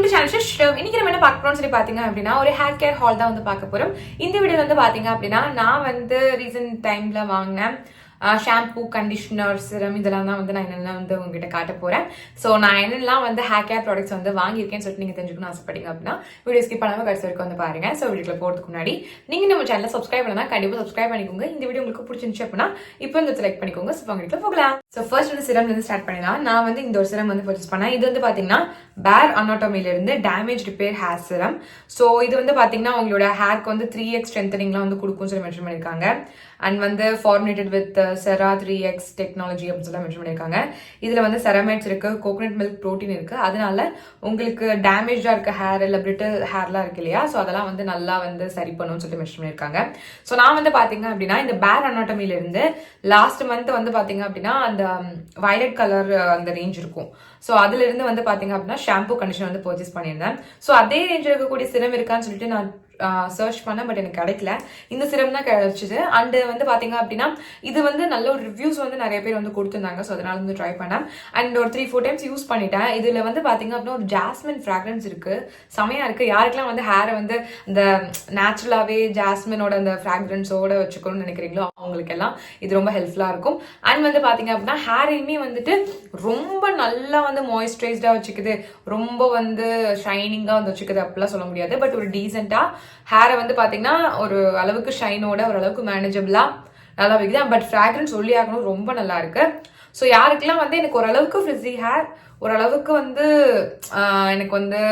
To channel. இன்னைக்கு நம்ம என்ன பார்க்க போறோம்னு சொல்லி பாத்தீங்க அப்படின்னா ஒரு ஹேர் கேர் ஹால் தான் வந்து பார்க்க போறோம். இந்த வீடியோல வந்து பாத்தீங்க அப்படின்னா நான் வந்து ரீசெண்ட் டைம்ல வாங்கினேன் ஷாம்பூ, கண்டிஷனர், சிரம் இதெல்லாம் தான் வந்து நான் என்னெல்லாம் வந்து உங்ககிட்ட காட்ட போறேன். ஸோ நான் என்னெல்லாம் வந்து ஹேர் கேர் ப்ராடக்ட்ஸ் வந்து வாங்கியிருக்கேன்னு சொல்லிட்டு நீங்க தெரிஞ்சுக்கணும் ஆசைப்பட்டீங்க அப்படின்னா வீடியோ ஸ்கிப் பண்ணாம கடைசி வரைக்கும் வந்து பாருங்க. ஸோ வீடியோக்குள்ள போறதுக்கு முன்னாடி நீங்க நம்ம சேனலை சப்ஸ்கிரைப் பண்ணா கண்டிப்பா சப்ஸ்கிரைப் பண்ணிக்கோங்க. இந்த வீடியோ உங்களுக்கு பிடிச்சிருந்துச்சு அப்படின்னா இப்போ இந்த செலக்ட் பண்ணிக்கோங்க. ஸோ வீடியோக்குள்ள போகலாம். ஸோ ஃபர்ஸ்ட் வந்து சிரம்ல இருந்து ஸ்டார்ட் பண்ணலாம். நான் வந்து இந்த ஒரு சிரம் வந்து பர்ச்சேஸ் பண்ணேன். இது வந்து பாத்தீங்கன்னா பேர் அனாட்டமில இருந்து டேமேஜ் ரிப்பேர் ஹேர் சிரம். ஸோ இது வந்து பாத்தீங்கன்னா உங்களோட ஹேருக்கு வந்து 3x ஸ்ட்ரென்தனிங்லாம் வந்து கொடுக்கும் சொல்லி மென்ஷன் பண்ணிருக்காங்க. அண்ட் வந்து ஃபார்முலேட்டட் வித் செரா 3x டெக்னாலஜி அப்படின்னு சொல்லி மென்ஷன் பண்ணிருக்காங்க. இதுல வந்து செரமைட்ஸ் இருக்கு, கோகோனட் மில்க் ப்ரோட்டீன் இருக்கு. அதனால உங்களுக்கு டேமேஜா இருக்க ஹேர் இல்ல பிரிட்டில் ஹேர்லாம் இருக்கு இல்லையா, ஸோ அதெல்லாம் வந்து நல்லா வந்து சரி பண்ணும்னு சொல்லி மென்ஷன் பண்ணிருக்காங்க. ஸோ நான் வந்து பாத்தீங்க அப்படின்னா இந்த பேர் அனாட்டமில இருந்து லாஸ்ட் மந்த் வந்து பாத்தீங்க அப்படின்னா அந்த வயலட் கலர் அந்த ரேஞ்ச் இருக்கும். ஸோ அதுல இருந்து வந்து பாத்தீங்க அப்படின்னா ஷாம்பூ கண்டிஷனர் வந்து பர்ச்சேஸ் பண்ணியிருந்தேன். ஸோ அதே ரேஞ்சில் இருக்கக்கூடிய சிரம் இருக்கான்னு சொல்லிட்டு நான் சர்ச் பண்ணேன். பட் எனக்கு கிடைக்கல. இந்த சிரம் தான் கிடைச்சிது. அண்ட் வந்து பாத்தீங்க அப்படின்னா இது வந்து நல்ல ஒரு ரிவ்யூஸ் வந்து நிறைய பேர் வந்து கொடுத்துருந்தாங்க. ஸோ அதனால வந்து ட்ரை பண்ணேன். அண்ட் ஒரு 3-4 டைம்ஸ் யூஸ் பண்ணிட்டேன். இதுல வந்து பாத்தீங்க அப்படின்னா ஒரு ஜாஸ்மின் ஃப்ராக்ரன்ஸ் இருக்கு, செமையா இருக்கு. யாருக்கெல்லாம் வந்து ஹேரை வந்து இந்த நேச்சுரலாவே ஜாஸ்மினோட அந்த ஃப்ராக்ரன்ஸோட வச்சுக்கணும்னு நினைக்கிறீங்களோ அவங்களுக்கு எல்லாம் இது ரொம்ப ஹெல்ப்ஃபுல்லா இருக்கும். அண்ட் வந்து பாத்தீங்க அப்படின்னா ஹேரையுமே வந்துட்டு ரொம்ப நல்லா வந்து மாய்ஸ்சரைஸ்டா வச்சுக்குது, ரொம்ப வந்து ஷைனிங்கா வந்து வச்சுக்குது அப்படிலாம் சொல்ல முடியாது. பட் ஒரு டீசென்டா ஹேரை வந்து பாத்தீங்கன்னா ஒரு அளவுக்கு ஷைனோட ஒரு அளவுக்கு மேனேஜபிளா நல்லா வைக்குது. பட் ஃப்ராக்ரன்ஸ் சொல்லி ஆகணும், ரொம்ப நல்லா இருக்கு. ஸோ யாருக்கெல்லாம் வந்து எனக்கு ஓரளவுக்கு ஃப்ரிஸி ஹேர், ஓரளவுக்கு வந்து எனக்கு வந்து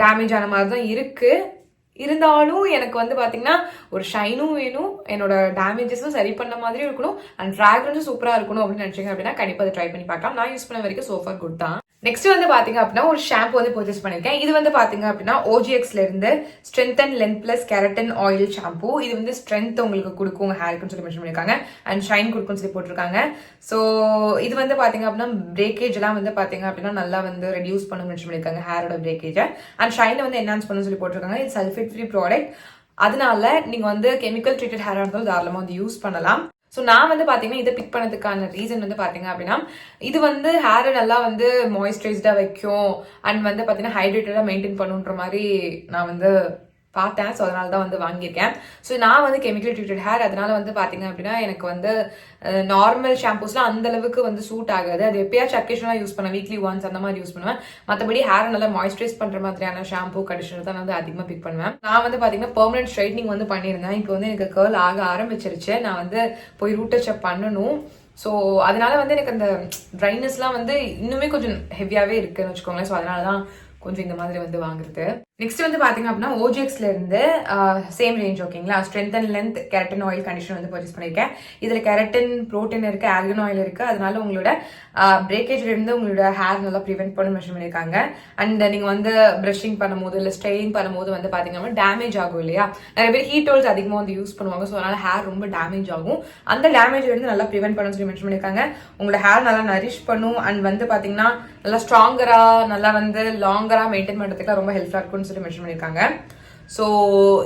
டேமேஜ் ஆன மாதிரி தான் இருக்கு, இருந்தாலும் எனக்கு வந்து பாத்தீங்கன்னா ஒரு ஷைனும் வேணும், என்னோட டேமேஜஸும் சரி பண்ண மாதிரி இருக்கணும், அண்ட் ஃப்ராக்ரன்ஸும் சூப்பரா இருக்கணும் அப்படின்னு நினைச்சீங்க அப்படின்னா கண்டிப்பா அதை ட்ரை பண்ணி பார்க்கலாம். நான் யூஸ் பண்ண வரைக்கும் சோஃபார் குட் தான். நெக்ஸ்ட் வந்து பாத்தீங்க அப்படின்னா ஒரு ஷாம்பு வந்து பர்ச்சேஸ் பண்ணிருக்கேன். இது வந்து பாத்தீங்க அப்படின்னா OGXல இருந்து strength and length plus keratin oil shampoo. இது வந்து ஸ்ட்ரென்த் உங்களுக்கு கொடுக்கும் உங்க ஹேருக்குன்னு சொல்லி மென்ஷன் பண்ணிருக்காங்க. அண்ட் ஷைன் கொடுக்கும்னு சொல்லி போட்டிருக்காங்க. ஸோ இது வந்து பாத்தீங்க அப்படின்னா பிரேக்கேஜ் எல்லாம் வந்து பாத்தீங்க அப்படின்னா நல்லா வந்து ரெடியூஸ் பண்ண மென்ஷன் பண்ணிருக்காங்க ஹேரோட பிரேக்கேஜ். அண்ட் ஷைனை வந்து என்ஹான்ஸ் பண்ணு சொல்லி போட்டிருக்காங்க. இது சல்ஃபேட் ஃப்ரீ ப்ராடக்ட், அதனால நீங்க வந்து கெமிக்கல் ட்ரீட்டட் ஹேரா இருந்தாலும் தாராளமா வந்து யூஸ் பண்ணலாம். ஸோ நான் வந்து பாத்தீங்கன்னா இதை பிக் பண்ணதுக்கான ரீசன் வந்து பாத்தீங்க அப்படின்னா இது வந்து ஹேரை நல்லா வந்து மாய்ஸ்சரைஸ்டா வைக்கும் அண்ட் வந்து பாத்தீங்கன்னா ஹைட்ரேட்டடா மெயின்டைன் பண்ணுன்ற மாதிரி நான் வந்து பார்த்தேன். ஸோ அதனால தான் வந்து வாங்கியிருக்கேன். ஸோ நான் வந்து கெமிக்கல் ட்ரீட்டட் ஹேர், அதனால வந்து பாத்தீங்க அப்படின்னா எனக்கு வந்து நார்மல் ஷாம்பூஸ்லாம் அந்த அளவுக்கு வந்து சூட் ஆகாது. அது எப்பயாச்சும் அக்கேஷனாக யூஸ் பண்ணேன், வீக்லி ஒன்ஸ் அந்த மாதிரி யூஸ் பண்ணுவேன். மற்றபடி ஹேரை நல்லா மாய்ஸ்சரைஸ் பண்ற மாதிரியான ஷாம்பூ கண்டிஷனர் தான் வந்து அதிகமாக பிக் பண்ணுவேன். நான் வந்து பாத்தீங்கன்னா பெர்மனன்ட் ஸ்ட்ரைட்னிங் வந்து பண்ணியிருந்தேன். இப்போ வந்து எனக்கு கர்ல் ஆக ஆரம்பிச்சிருச்சு. நான் வந்து போய் ரூட் டச்சப் பண்ணணும். ஸோ அதனால வந்து எனக்கு அந்த ட்ரைனஸ்லாம் வந்து இன்னுமே கொஞ்சம் ஹெவியாவே இருக்குன்னு வச்சுக்கோங்களேன். ஸோ அதனால தான் கொஞ்சம் இந்த மாதிரி வந்து வாங்குறது. நெக்ஸ்ட் வந்து பாத்தீங்க அப்படின்னா OGXல இருந்து சேம் ரேஞ்ச் ஓகேங்களா, strength and length keratin oil conditioner வந்து பர்ச்சேஸ் பண்ணிருக்கேன். இதுல கெரட்டின், ப்ரோட்டீன் இருக்கு, ஆல்கன் ஆயில் இருக்கு. அதனால உங்களோட பிரேக்கேஜ்ல இருந்து உங்களோட ஹேர் நல்லா ப்ரிவென்ட் பண்ண மென்ஷன் பண்ணிருக்காங்க. அண்ட் நீங்க வந்து பிரஷிங் பண்ணும்போது இல்ல ஸ்ட்ரெயின் பண்ணும்போது வந்து பாத்தீங்கன்னா டேமேஜ் ஆகும் இல்லையா, நிறைய பேர் ஹீட் ஆயில்ஸ் அதிகமாக வந்து யூஸ் பண்ணுவாங்க. ஸோ அதனால ஹேர் ரொம்ப டேமேஜ் ஆகும். அந்த டேமேஜ்ல இருந்து நல்லா ப்ரிவென்ட் பண்ண சொல்லி மென்ஷன் பண்ணிருக்காங்க. உங்களோட ஹேர் நல்லா நரிஷ் பண்ணும் அண்ட் வந்து பாத்தீங்கன்னா நல்லா ஸ்ட்ராங்கரா நல்லா வந்து லாங்கரா மெயின்டைன் பண்றதுக்கு ரொம்ப ஹெல்ப்ஃபுல்லா இருக்கும்னு சொல்லி மென்ஷன் பண்ணிருக்காங்க. ஸோ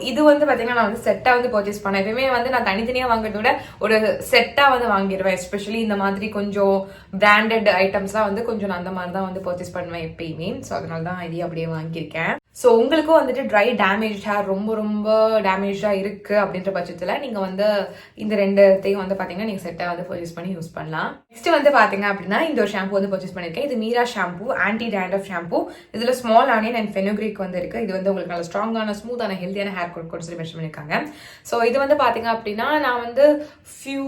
இது வந்து பாத்தீங்கன்னா நான் வந்து செட்டா வந்து பர்ச்சேஸ் பண்ணேன். எப்பயுமே வந்து நான் தனித்தனியா வாங்குறத விட ஒரு செட்டா வந்து வாங்கிடுவேன். எஸ்பெஷலி இந்த மாதிரி கொஞ்சம் பிராண்டட் ஐட்டம்ஸ்லாம் வந்து கொஞ்சம் நான் அந்த மாதிரி தான் வந்து பர்ச்சேஸ் பண்ணுவேன் எப்பயுமே. ஸோ அதனால தான் இதையும் அப்படியே வாங்கியிருக்கேன். ஸோ உங்களுக்கும் வந்துட்டு ட்ரை டேமேஜ் ஹேர் ரொம்ப ரொம்ப டேமேஜா இருக்கு அப்படின்ற பட்சத்துல நீங்க வந்து இந்த ரெண்டுத்தையும் வந்து பாத்தீங்கன்னா நீங்க செட்டா வந்து பர்ச்சேஸ் பண்ணி யூஸ் பண்ணலாம். நெக்ஸ்ட் வந்து பாத்தீங்க அப்படின்னா இந்த ஒரு ஷாம்பு வந்து பர்ச்சேஸ் பண்ணிருக்கேன். இது Meera shampoo, anti dandruff shampoo. இதுல ஸ்மால் ஆனியன் அண்ட் ஃபெனுக்ரீக் வந்து இருக்கு. இது வந்து உங்களுக்கு நல்ல ஸ்ட்ராங்கான ஸ்மூத்தான ஹெல்த்தியான ஹேர் கொடுக்கும் சொல்லி மென்ஷன் பண்ணிருக்காங்க. ஸோ இது வந்து பாத்தீங்க அப்படின்னா நான் வந்து ஃபியூ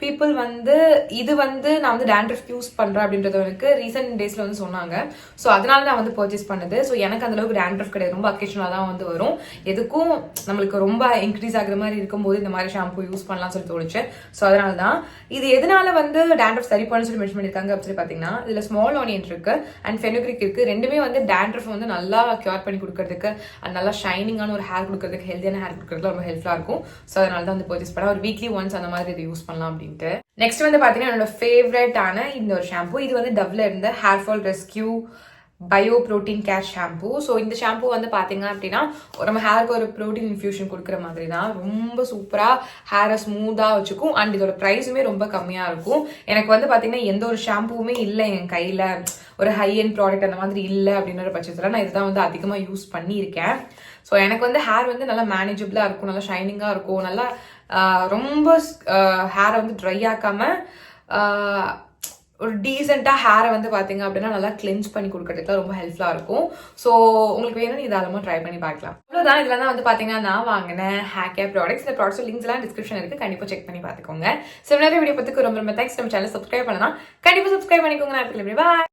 பீப்புள் வந்து இது வந்து நான் வந்து டேண்ட்ரஃப் யூஸ் பண்றேன் அப்படின்றது எனக்கு ரீசெண்ட் டேஸ்ல வந்து சொன்னாங்க. ஸோ அதனால நான் வந்து பர்ச்சேஸ் பண்ணது. ஸோ எனக்கு அந்த அளவுக்கு டேண்ட்ரஃப் கிடையாது, ரொம்ப அக்கேஷனலா தான் வந்து வரும். எதுக்கும் நம்மளுக்கு ரொம்ப இன்க்ரீஸ் ஆகுற மாதிரி இருக்கும்போது இந்த மாதிரி ஷாம்பு யூஸ் பண்ணலாம் சொல்லி தோணுச்சு. ஸோ அதனால தான் இது எதனால வந்து டேண்ட்ரஃப் சரி பண்ண சொல்லி மென்ஷன் பண்ணிருக்காங்க அப்படின்னு சொல்லி பாத்தீங்கன்னா இதுல ஸ்மால் ஆனியன் இருக்கு அண்ட் ஃபெனுக்ரிக் இருக்கு. ரெண்டுமே வந்து டேண்ட்ரஃப் வந்து நல்லா கியூர் பண்ணி கொடுக்கறதுக்கு அண்ட் நல்லா ஷைனிங்கான ஒரு ஹேர் கொடுக்கறதுக்கு, ஹெல்தியான ஹேர் கொடுக்கறதுக்கு ரொம்ப ஹெல்ப்ஃபுல்லா இருக்கும். ஸோ அதனால தான் வந்து பர்ச்சேஸ் பண்ண ஒரு வீக்லி ஒன்ஸ் அந்த மாதிரி இதை யூஸ் பண்ணலாம் அப்படின்ட்டு. நெக்ஸ்ட் வந்து பாத்தீங்கன்னா என்னோட ஃபேவரட்டான இந்த ஒரு ஷாம்பு. இது வந்து டவ்ல இருந்த hair fall rescue bio protein care shampoo. So இந்த ஷாம்பு வந்து பார்த்தீங்க அப்படின்னா நம்ம ஹேருக்கு ஒரு ப்ரோட்டீன் இன்ஃபியூஷன் கொடுக்குற மாதிரி தான். ரொம்ப சூப்பராக ஹேரை ஸ்மூத்தாக வச்சுக்கும். அண்ட் இதோட ப்ரைஸுமே ரொம்ப கம்மியாக இருக்கும். எனக்கு வந்து பார்த்தீங்கன்னா எந்த ஒரு ஷாம்புவுமே இல்லை என் கையில், ஒரு ஹை எண்ட் ப்ராடக்ட் அந்த மாதிரி இல்லை அப்படின்ற பட்சத்தில் நான் இதுதான் வந்து அதிகமாக யூஸ் பண்ணியிருக்கேன். ஸோ எனக்கு வந்து ஹேர் வந்து நல்லா மேனேஜபிளாக இருக்கும், நல்லா ஷைனிங்காக இருக்கும், நல்லா ரொம்ப ஹேரை வந்து ட்ரை ஆக்காமல் ஒரு டீசெண்டாக ஹேரை வந்து பார்த்தீங்க அப்படின்னா நல்லா கிளென்ஸ் பண்ணி கொடுக்கறதுக்குலாம் ரொம்ப ஹெல்ப்ஃபுல்லாக இருக்கும். ஸோ உங்களுக்கு வேணும் இதாலமாக ட்ரை பண்ணி பார்க்கலாம். அவ்வளோதான். இதில் தான் வந்து பார்த்தீங்கன்னா நான் வாங்கினேன் ஹேர் கேர் ப்ராடக்ட்ஸ். இந்த ப்ராடக்ட்ஸ் லிங்க்ஸ்லாம் டிஸ்கிரிப்ஷன் இருக்குது, கண்டிப்பாக செக் பண்ணி பார்த்துக்கோங்க. ஸோ நிறைய வீடியோ பார்த்துக்கு ரொம்ப ரொம்ப தேங்க்ஸ். நம்ம சேனல் சப்ஸ்கிரைப் பண்ணலாம், கண்டிப்பாக சப்ஸ்கிரைப் பண்ணிக்கோங்க. நான் பாய்.